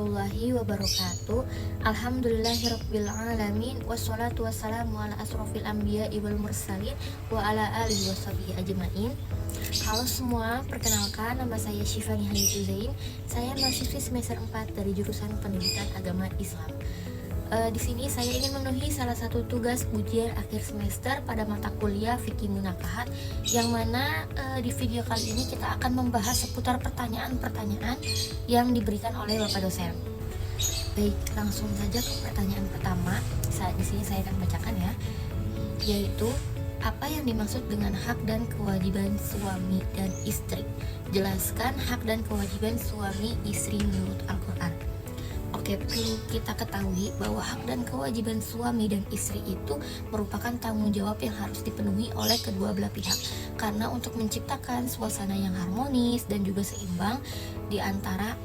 warahmatullahi wabarakatuh. Alhamdulillahirabbil alamin wassalatu wassalamu ala asrofil anbiya'i wal mursalin wa ala alihi washabihi ajmain. Halo semua, perkenalkan nama saya Syifani Hayatu Zain. Saya mahasiswi semester 4 dari jurusan Pendidikan Agama Islam. Di sini saya ingin memenuhi salah satu tugas ujian akhir semester pada mata kuliah Fikih Munakahat, yang mana di video kali ini kita akan membahas seputar pertanyaan-pertanyaan yang diberikan oleh Bapak dosen. Baik, langsung saja ke pertanyaan pertama. Di sini saya akan bacakan ya, yaitu apa yang dimaksud dengan hak dan kewajiban suami dan istri? Jelaskan hak dan kewajiban suami istri menurut Al-Quran. Oke, perlu kita ketahui bahwa hak dan kewajiban suami dan istri itu merupakan tanggung jawab yang harus dipenuhi oleh kedua belah pihak, karena untuk menciptakan suasana yang harmonis dan juga seimbang di antara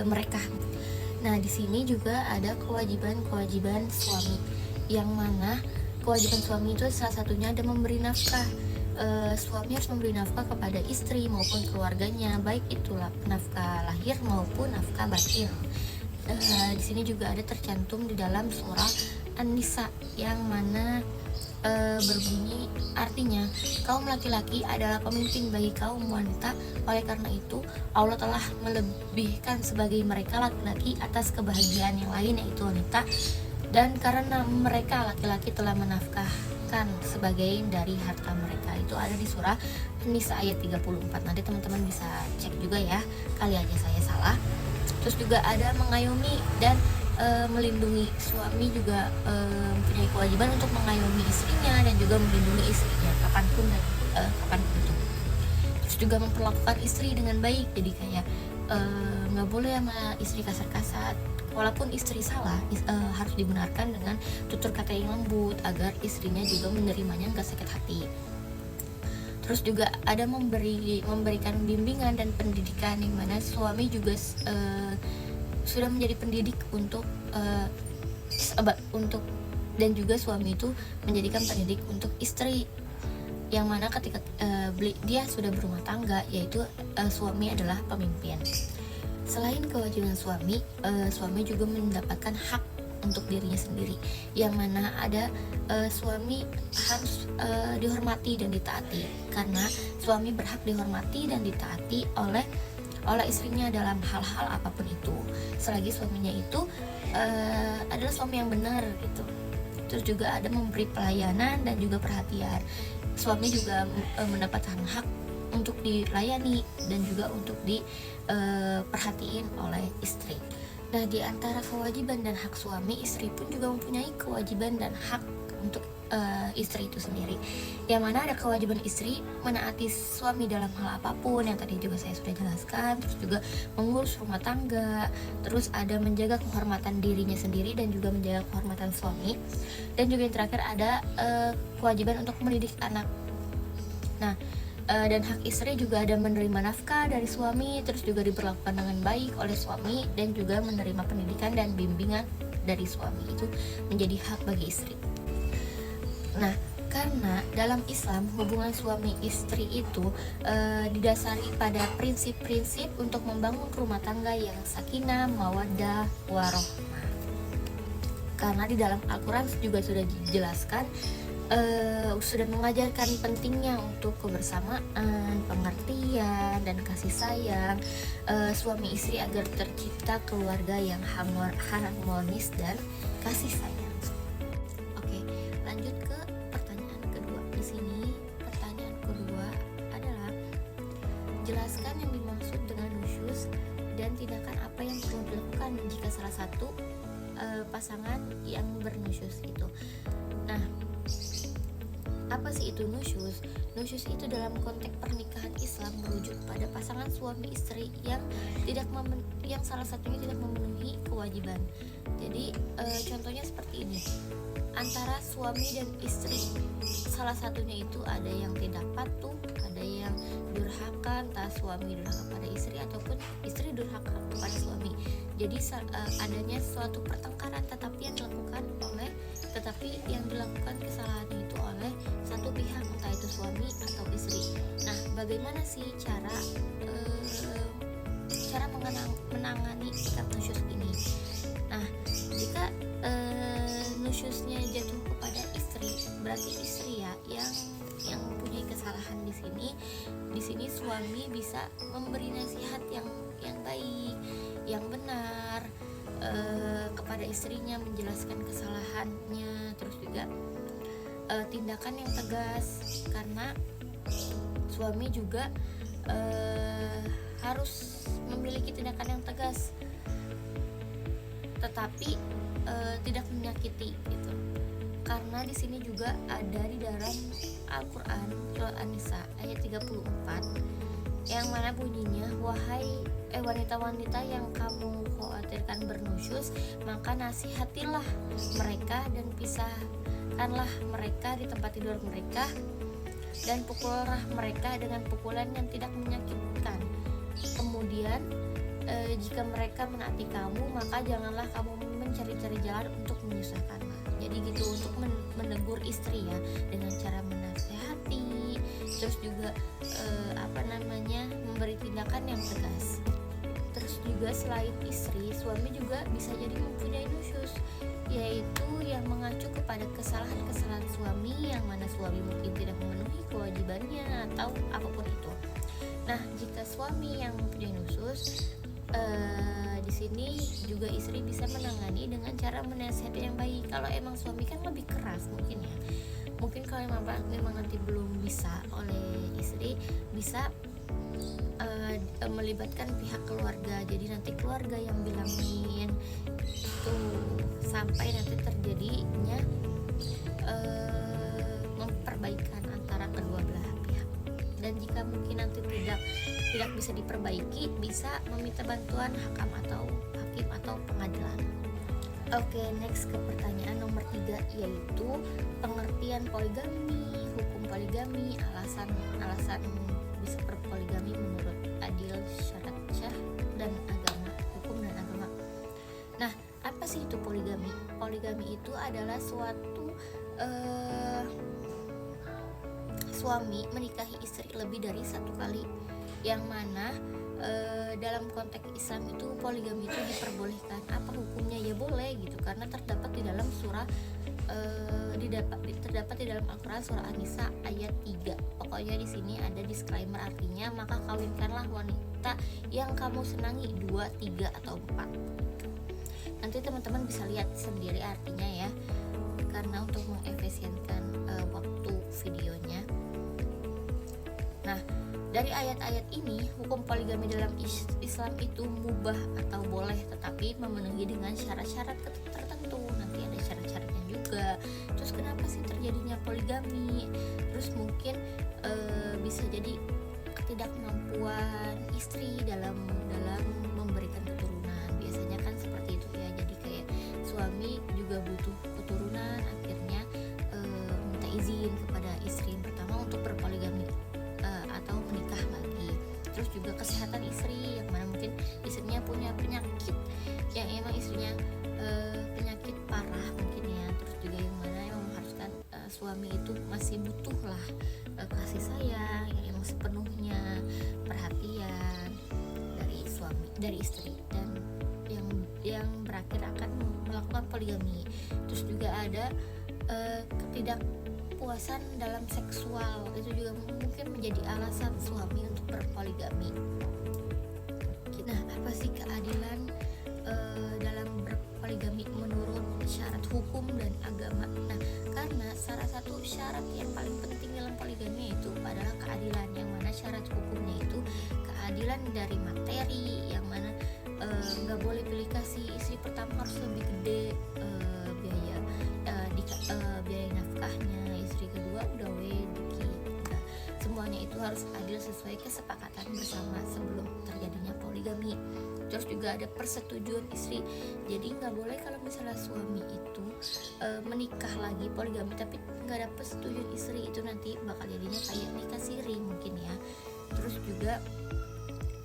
mereka. Nah, di sini juga ada kewajiban suami, yang mana kewajiban suami itu salah satunya ada memberi nafkah. Suami harus memberi nafkah kepada istri maupun keluarganya, baik itulah nafkah lahir maupun nafkah batin. Di sini juga ada tercantum di dalam surah An-Nisa, yang mana berbunyi artinya kaum laki-laki adalah pemimpin bagi kaum wanita. Oleh karena itu Allah telah melebihkan sebagai mereka laki-laki atas kebahagiaan yang lain, yaitu wanita, dan karena mereka laki-laki telah menafkahkan sebagian dari harta mereka. Itu ada di surah An-Nisa ayat 34. Nanti teman-teman bisa cek juga ya, kali aja saya salah. Terus juga ada mengayomi dan melindungi. Suami juga mempunyai kewajiban untuk mengayomi istrinya dan juga melindungi istrinya kapanpun itu. Terus juga memperlakukan istri dengan baik. Jadi kayak nggak boleh sama istri kasar-kasar. Walaupun istri salah, harus dibenarkan dengan tutur kata yang lembut agar istrinya juga menerimanya nggak sakit hati. Terus juga ada memberikan bimbingan dan pendidikan, yang mana suami juga sudah menjadi pendidik untuk dan juga suami itu menjadikan pendidik untuk istri, yang mana ketika dia sudah berumah tangga, yaitu suami adalah pemimpin. Selain kewajiban suami, suami juga mendapatkan hak untuk dirinya sendiri, yang mana ada suami harus dihormati dan ditaati, karena suami berhak dihormati dan ditaati oleh istrinya dalam hal-hal apapun itu, selagi suaminya itu adalah suami yang benar gitu. Terus juga ada memberi pelayanan dan juga perhatian. Suami juga mendapatkan hak untuk dilayani dan juga untuk diperhatiin oleh istri. Nah, di antara kewajiban dan hak suami, istri pun juga mempunyai kewajiban dan hak untuk istri itu sendiri. Yang mana ada kewajiban istri menaati suami dalam hal apapun, yang tadi juga saya sudah jelaskan. Terus juga mengurus rumah tangga. Terus ada menjaga kehormatan dirinya sendiri dan juga menjaga kehormatan suami. Dan juga yang terakhir ada kewajiban untuk mendidik anak. Nah, dan hak istri juga ada menerima nafkah dari suami, terus juga diperlakukan dengan baik oleh suami, dan juga menerima pendidikan dan bimbingan dari suami. Itu menjadi hak bagi istri. Nah, karena dalam Islam hubungan suami istri itu didasari pada prinsip-prinsip untuk membangun rumah tangga yang sakinah, mawaddah, warahmah. Karena di dalam Al-Quran juga sudah dijelaskan, sudah mengajarkan pentingnya untuk kebersamaan, pengertian, dan kasih sayang suami istri agar tercipta keluarga yang harmonis dan kasih sayang. Oke, lanjut ke pertanyaan kedua. Di sini pertanyaan kedua adalah jelaskan yang dimaksud dengan nusyuz dan tindakan apa yang perlu dilakukan jika salah satu pasangan yang bernusyuz itu. Nah, apa sih itu nusyuz? Nusyuz itu dalam konteks pernikahan Islam merujuk pada pasangan suami istri yang salah satunya tidak memenuhi kewajiban. Jadi contohnya seperti ini. Antara suami dan istri, salah satunya itu ada yang tidak patuh, ada yang durhaka, entah suami durhaka pada istri ataupun istri durhaka kepada suami. Jadi adanya suatu pertengkaran tetapi yang dilakukan kesalahannya itu oleh satu pihak, entah itu suami atau istri. Nah, bagaimana sih cara menangani sikap nusyuz ini? bisa memberi nasihat yang baik, yang benar kepada istrinya, menjelaskan kesalahannya, terus juga tindakan yang tegas, karena suami juga harus memiliki tindakan yang tegas tetapi tidak menyakiti gitu. Karena di sini juga ada di dalam Al-Qur'an surah An-Nisa ayat 34 yang mana bunyinya, wahai wanita-wanita yang kamu khawatirkan bernusyuz, maka nasihatilah mereka dan pisahkanlah mereka di tempat tidur mereka, dan pukullah mereka dengan pukulan yang tidak menyakitkan. Kemudian jika mereka menaati kamu, maka janganlah kamu mencari-cari jalan untuk menyusahkanlah. Jadi gitu, untuk menegur istri ya, dengan cara menasehati, terus juga memberi tindakan yang tegas. Terus juga selain istri, suami juga bisa jadi mempunyai nusyuz, yaitu yang mengacu kepada kesalahan-kesalahan suami yang mana suami mungkin tidak memenuhi kewajibannya atau apapun itu. Nah, jika suami yang mempunyai nusyuz, di sini juga istri bisa menangani dengan cara menasihati yang baik. Kalau emang suami kan lebih keras mungkin ya. Mungkin kalau memang nanti belum bisa oleh istri, bisa melibatkan pihak keluarga. Jadi nanti keluarga yang bilangin itu sampai nanti terjadinya memperbaikan antara kedua belah pihak. Dan jika mungkin nanti tidak bisa diperbaiki, bisa meminta bantuan hakim atau pengadilan. Oke, next ke pertanyaan nomor 3, yaitu pengertian poligami, hukum poligami, alasan bisa berpoligami menurut adil, syarat syah, dan agama, hukum dan agama. Nah, apa sih itu poligami? Poligami itu adalah suatu suami menikahi istri lebih dari satu kali, yang mana dalam konteks Islam itu poligami itu diperbolehkan. Apa hukumnya? Ya boleh gitu, karena terdapat di dalam surah terdapat di dalam Al-Qur'an surah An-Nisa ayat 3. Pokoknya di sini ada disclaimer, artinya maka kawinkanlah wanita yang kamu senangi 2, 3 atau 4. Nanti teman-teman bisa lihat sendiri artinya ya, karena untuk mengefisienkan waktu videonya. Nah, dari ayat-ayat ini, hukum poligami dalam Islam itu mubah atau boleh, tetapi memenuhi dengan syarat-syarat tertentu. Nanti ada syarat-syaratnya juga. Terus kenapa sih terjadinya poligami? Terus mungkin bisa jadi ketidakmampuan istri dalam memberikan keturunan. Biasanya kan seperti itu ya. Jadi kayak suami juga butuh keturunan, akhirnya minta izin kepada istri yang pertama untuk berpoligami atau menikah lagi. Terus juga kesehatan istri, yang mana mungkin istrinya punya penyakit yang emang istrinya penyakit parah mungkin ya. Terus juga yang mana yang mengharuskan suami itu masih butuh lah kasih sayang yang emang sepenuhnya, perhatian dari istri, dan yang berakhir akan melakukan poligami. Terus juga ada ketidakpuasan dalam seksual, itu juga mungkin menjadi alasan suami untuk berpoligami. Nah, apa sih keadilan dalam berpoligami menurut syarat hukum dan agama? Nah, karena salah satu syarat yang paling penting dalam poligami itu adalah keadilan, yang mana syarat hukumnya itu keadilan dari materi, yang mana nggak boleh pilih kasih. Istri pertama harus lebih gede biaya nafkahnya, istri kedua udah dikit. Nah, semuanya itu harus adil sesuai kesepakatan bersama sebelum terjadinya poligami. Terus juga ada persetujuan istri. Jadi nggak boleh kalau misalnya suami itu menikah lagi poligami tapi nggak ada persetujuan istri, itu nanti bakal jadinya kayak nikah siri mungkin ya. Terus juga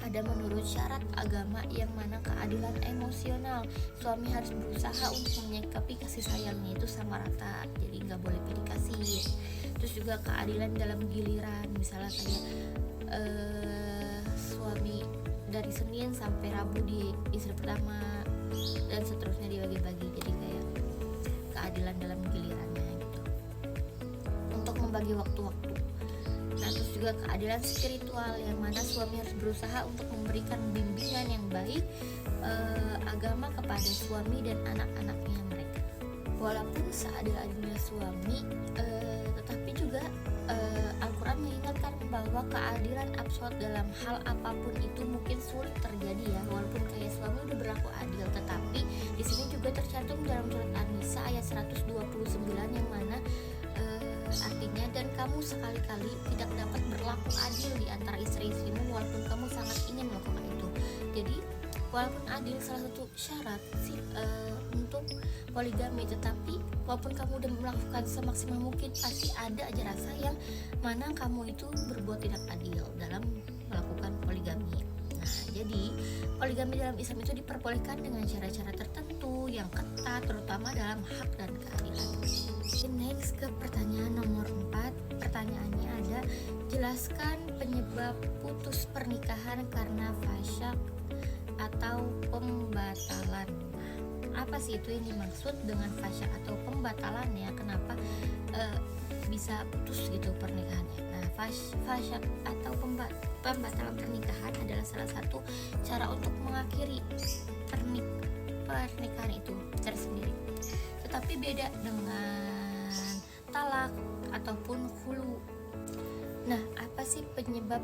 ada menurut syarat agama, yang mana keadilan emosional. Suami harus berusaha untuk menyikapi kasih sayangnya itu sama rata, jadi nggak boleh pilih kasih. Terus juga keadilan dalam giliran, misalnya kayak suami dari Senin sampai Rabu di istri pertama dan seterusnya dibagi-bagi, jadi kayak keadilan dalam gilirannya gitu. Untuk membagi waktu-waktu. Nah, terus juga keadilan spiritual yang mana suami harus berusaha untuk memberikan bimbingan yang baik agama kepada suami dan anak-anaknya mereka. Walaupun seadil-adilnya suami, tetapi juga Al-Quran mengingatkan bahwa keadilan absolut dalam hal apapun itu mungkin sulit terjadi ya. Walaupun kayak suami udah berlaku adil, tetapi di sini juga tercantum dalam surat An-Nisa ayat 129 yang mana artinya, dan kamu sekali-kali tidak dapat berlaku adil di antara istri-istrimu walaupun kamu sangat ingin melakukan itu. Jadi walaupun adil salah satu syarat sih untuk poligami, tetapi walaupun kamu udah melakukan semaksimal mungkin, pasti ada aja rasa yang mana kamu itu berbuat tidak adil dalam melakukan poligami. Nah, jadi poligami dalam Islam itu diperbolehkan dengan cara-cara tertentu yang ketat, terutama dalam hak dan keadilan. Next ke pertanyaan nomor 4. Pertanyaannya ada, jelaskan penyebab putus pernikahan karena fasyak atau pembatalan. Apa sih itu yang dimaksud dengan fasyak atau pembatalan ya? Kenapa bisa putus gitu pernikahannya? Nah, fasyak atau pembatalan pernikahan adalah salah satu cara untuk mengakhiri pernikahan itu tersendiri. Tetapi beda dengan talak ataupun khulu. Nah, apa sih penyebab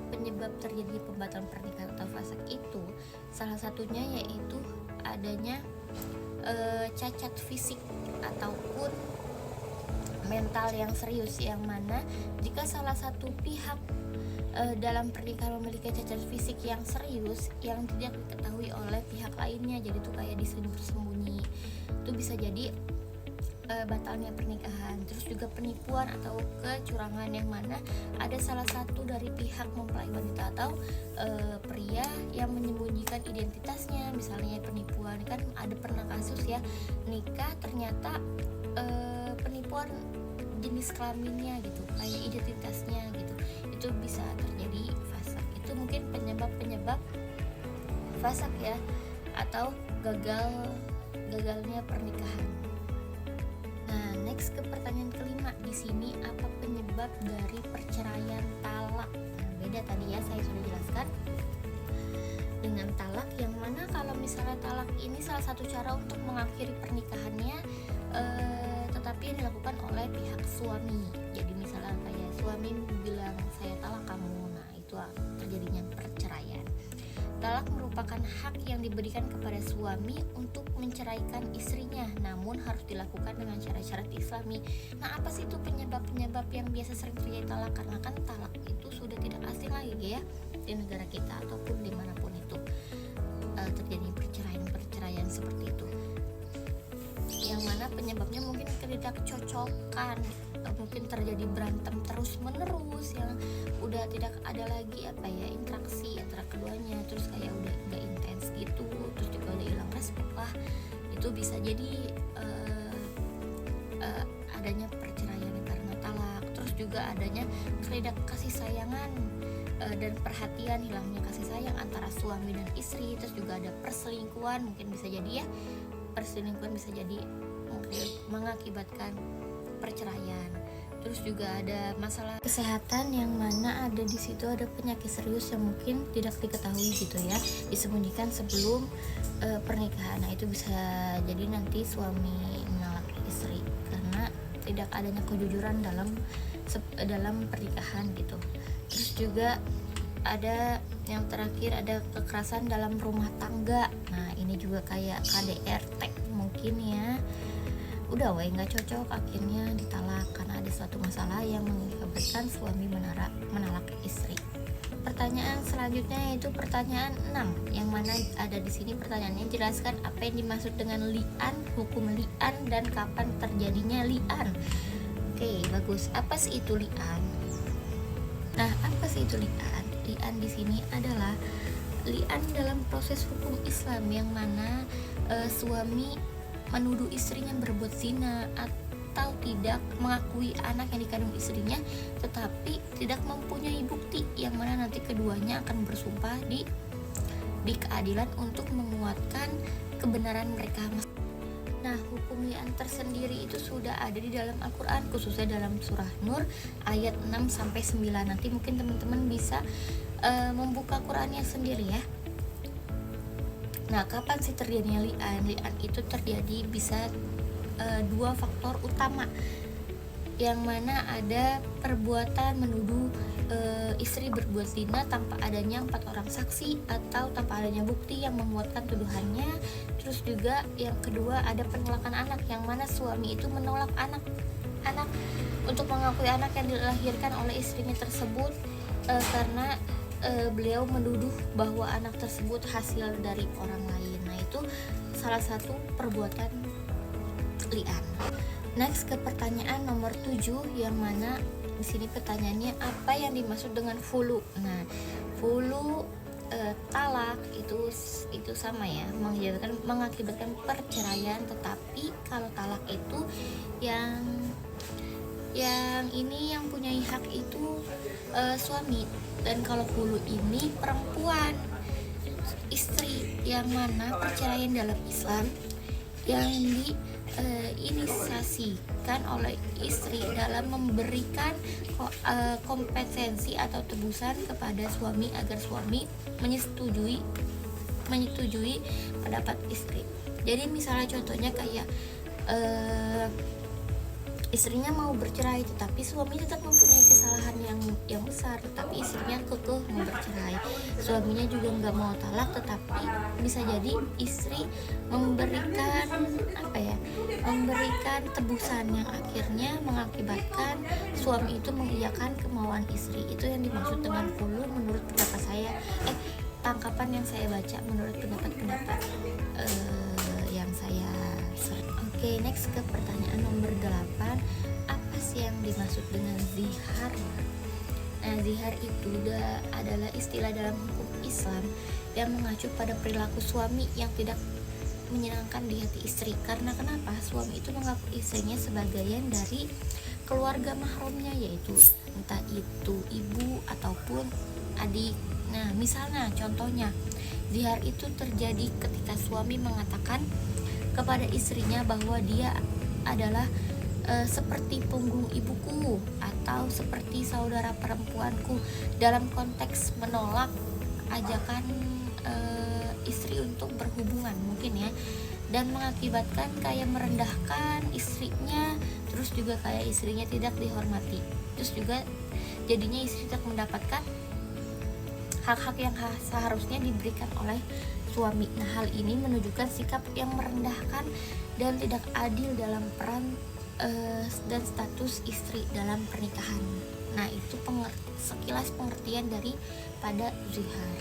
terjadi pembatalan pernikahan atau fasyak itu? Salah satunya yaitu adanya cacat fisik ataupun mental yang serius, yang mana jika salah satu pihak dalam pernikahan memiliki cacat fisik yang serius yang tidak diketahui oleh pihak lainnya, jadi itu kayak disembunyi, itu bisa jadi batalnya pernikahan. Terus juga penipuan atau kecurangan yang mana ada salah satu dari pihak mempelai wanita atau pria yang menyembunyikan identitasnya. Misalnya penipuan, kan ada pernah kasus ya, nikah ternyata penipuan jenis kelaminnya gitu, kayak identitasnya gitu. Itu bisa terjadi fasyak. Itu mungkin penyebab fasyak ya, atau gagalnya pernikahan. Nah, next ke pertanyaan kelima. Di sini apa penyebab dari perceraian talak? Nah, beda tadi ya, saya sudah jelaskan dengan talak, yang mana kalau misalnya talak ini salah satu cara untuk mengakhiri pernikahannya, tetapi yang dilakukan oleh pihak suami. Jadi misalnya kayak suami bilang saya talak kamu, nah itu terjadinya perceraian. Talak merupakan hak yang diberikan kepada suami untuk menceraikan istrinya, namun harus dilakukan dengan syarat-syarat Islami. Nah, apa sih itu penyebab-penyebab yang biasa sering terjadi talak? Karena kan talak itu sudah tidak asing lagi ya di negara kita ataupun dimanapun itu terjadi perceraian seperti itu. Yang mana penyebabnya mungkin ketidakcocokan, mungkin terjadi berantem terus menerus yang udah tidak ada lagi interaksi antara keduanya, terus kayak udah nggak intens gitu, terus juga udah hilang respect lah. Itu bisa jadi adanya perceraian karena talak. Terus juga adanya kasih sayangan dan perhatian, hilangnya kasih sayang antara suami dan istri. Terus juga ada perselingkuhan, mungkin bisa jadi ya, perselingkuhan bisa jadi mengakibatkan perceraian. Terus juga ada masalah kesehatan yang mana ada di situ ada penyakit serius yang mungkin tidak diketahui gitu ya, disembunyikan sebelum pernikahan. Nah, itu bisa jadi nanti suami menolak istri karena tidak adanya kejujuran dalam pernikahan gitu. Terus juga ada yang terakhir, ada kekerasan dalam rumah tangga. Nah, ini juga kayak KDRT mungkin ya, udah nggak cocok, akhirnya ditalak karena ada suatu masalah yang mengakibatkan suami menolak istri. Pertanyaan selanjutnya yaitu pertanyaan 6, yang mana ada di sini pertanyaannya, jelaskan apa yang dimaksud dengan li'an, hukum li'an, dan kapan terjadinya li'an. Oke, bagus. Apa sih itu li'an? Nah, apa sih itu li'an? Li'an di sini adalah li'an dalam proses hukum Islam yang mana suami menuduh istrinya berbuat zina atau tidak mengakui anak yang dikandung istrinya, tetapi tidak mempunyai bukti, yang mana nanti keduanya akan bersumpah di keadilan untuk menguatkan kebenaran mereka. Nah, hukum li'an tersendiri itu sudah ada di dalam Al-Quran, khususnya dalam surah Nur ayat 6-9. Nanti mungkin teman-teman bisa membuka Qurannya sendiri ya. Nah, kapan sih terjadinya li'an? Li'an itu terjadi bisa dua faktor utama, yang mana ada perbuatan menuduh istri berbuat zina tanpa adanya 4 orang saksi atau tanpa adanya bukti yang menguatkan tuduhannya. Terus juga yang kedua ada penolakan anak, yang mana suami itu menolak anak untuk mengakui anak yang dilahirkan oleh istrinya tersebut karena beliau menuduh bahwa anak tersebut hasil dari orang lain. Nah, itu salah satu perbuatan li'an. Next ke pertanyaan nomor 7, yang mana di sini pertanyaannya apa yang dimaksud dengan fulu. Nah, fulu talak itu sama ya, mengakibatkan perceraian, tetapi kalau talak itu yang ini yang punya hak itu suami, dan kalau fulu ini perempuan, istri, yang mana perceraian dalam Islam yang diinisiasikan oleh istri dalam memberikan kompetensi atau tebusan kepada suami agar suami menyetujui pendapat istri. Jadi misalnya contohnya kayak istrinya mau bercerai, tetapi suami tetap mempunyai kesalahan yang besar, tetapi istrinya kekeh mau bercerai. Suaminya juga nggak mau talak, tetapi bisa jadi istri memberikan tebusan yang akhirnya mengakibatkan suami itu mengiyakan kemauan istri. Itu yang dimaksud dengan fulu menurut pendapat saya, tangkapan yang saya baca menurut pendapat yang saya search. Oke, next ke pertanyaan nomor 8. Apa sih yang dimaksud dengan zihar? Nah, zihar itu adalah istilah dalam hukum Islam yang mengacu pada perilaku suami yang tidak menyenangkan di hati istri. Karena kenapa? Suami itu mengaku istrinya sebagian dari keluarga mahramnya, yaitu entah itu ibu ataupun adik. Nah, misalnya contohnya, zihar itu terjadi ketika suami mengatakan kepada istrinya bahwa dia adalah seperti punggung ibuku atau seperti saudara perempuanku, dalam konteks menolak ajakan istri untuk berhubungan mungkin ya, dan mengakibatkan kayak merendahkan istrinya, terus juga kayak istrinya tidak dihormati, terus juga jadinya istri tidak mendapatkan hak-hak yang seharusnya diberikan oleh suami. Nah, hal ini menunjukkan sikap yang merendahkan dan tidak adil dalam peran dan status istri dalam pernikahan. Nah, itu sekilas pengertian daripada zihar.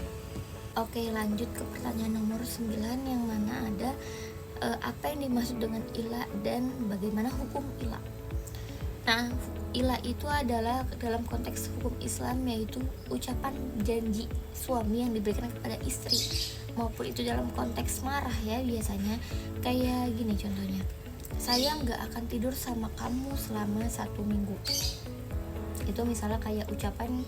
Oke, lanjut ke pertanyaan nomor 9, yang mana ada apa yang dimaksud dengan ila dan bagaimana hukum ila. Nah, ila itu adalah dalam konteks hukum Islam, yaitu ucapan janji suami yang diberikan kepada istri, maupun itu dalam konteks marah ya, biasanya kayak gini contohnya, saya nggak akan tidur sama kamu selama 1 minggu. Itu misalnya kayak ucapan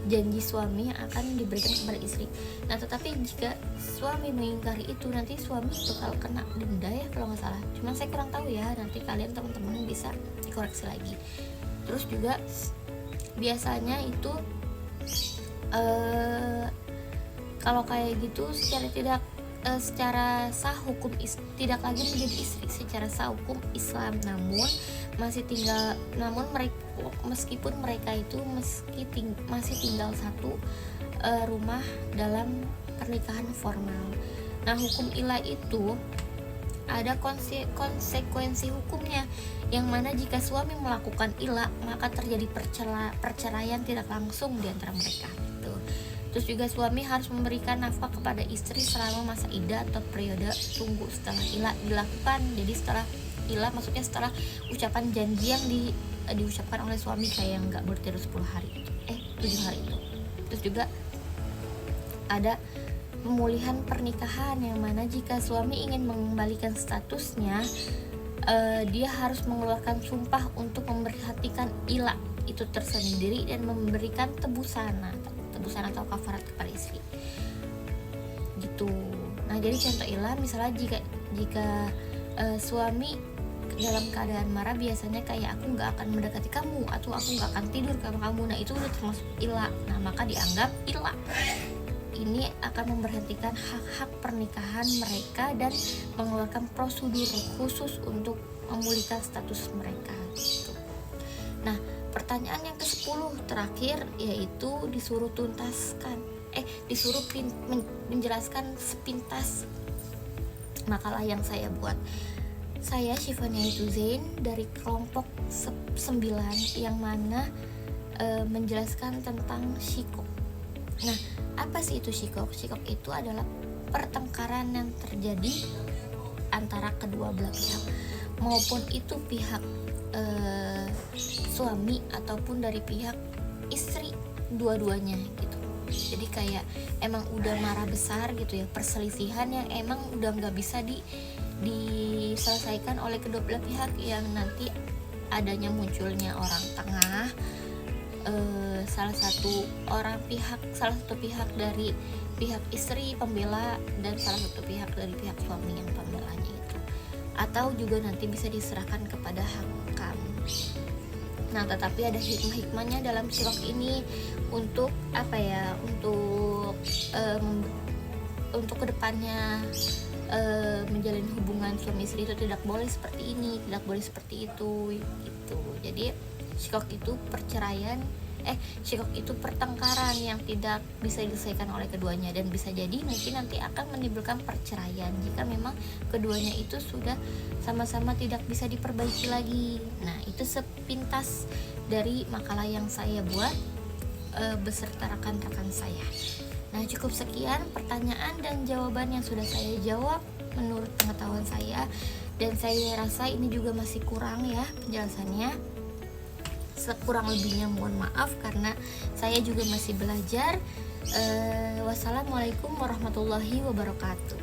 janji suami yang akan diberikan kepada istri. Nah, tetapi jika suami mengingkari itu, nanti suami bakal kena denda ya kalau nggak salah, cuman saya kurang tahu ya, nanti kalian teman-teman bisa dikoreksi lagi. Terus juga biasanya itu kalau kayak gitu secara sah hukum tidak lagi menjadi istri secara sah hukum Islam, meskipun mereka itu masih tinggal satu rumah dalam pernikahan formal. Nah, hukum ila itu ada konsekuensi hukumnya, yang mana jika suami melakukan ila maka terjadi perceraian tidak langsung di antara mereka. Terus juga suami harus memberikan nafkah kepada istri selama masa iddah atau periode tunggu setelah ila dilakukan. Jadi setelah ila maksudnya setelah ucapan janji yang diucapkan oleh suami kayak nggak bertidur 7 hari itu. Terus juga ada pemulihan pernikahan, yang mana jika suami ingin mengembalikan statusnya, dia harus mengeluarkan sumpah untuk memperhatikan ila itu tersendiri dan memberikan tebusan atau kafarat kepada istri gitu. Nah, jadi contoh ila misalnya jika suami dalam keadaan marah biasanya kayak aku nggak akan mendekati kamu atau aku nggak akan tidur sama kamu. Nah itu udah termasuk ila. Nah maka dianggap ila. Ini akan memberhentikan hak-hak pernikahan mereka dan mengeluarkan prosedur khusus untuk memulihkan status mereka gitu. Nah pertanyaan yang ke-10 terakhir yaitu disuruh disuruh menjelaskan sepintas makalah yang saya buat. Saya Syifania Zain dari kelompok 9 yang mana menjelaskan tentang syikok. Nah, apa sih itu syikok? Syikok itu adalah pertengkaran yang terjadi antara kedua belah pihak, maupun itu pihak suami ataupun dari pihak istri, dua-duanya gitu. Jadi kayak emang udah marah besar gitu ya, perselisihan yang emang udah nggak bisa diselesaikan oleh kedua belah pihak, yang nanti adanya munculnya orang tengah, salah satu pihak dari pihak istri pembela dan salah satu pihak dari pihak suami yang pembelanya itu, atau juga nanti bisa diserahkan kepada hakam. Nah tetapi ada hikmah-hikmahnya dalam syikok ini untuk apa ya, untuk kedepannya menjalin hubungan suami istri itu tidak boleh seperti ini, tidak boleh seperti itu gitu. Jadi syikok itu syikok itu pertengkaran yang tidak bisa diselesaikan oleh keduanya, dan bisa jadi mungkin nanti akan menimbulkan perceraian jika memang keduanya itu sudah sama-sama tidak bisa diperbaiki lagi. Nah itu sepintas dari makalah yang saya buat beserta rekan-rekan saya. Nah cukup sekian pertanyaan dan jawaban yang sudah saya jawab menurut pengetahuan saya, dan saya rasa ini juga masih kurang ya penjelasannya. Sekurang lebihnya mohon maaf karena saya juga masih belajar. Wassalamualaikum warahmatullahi wabarakatuh.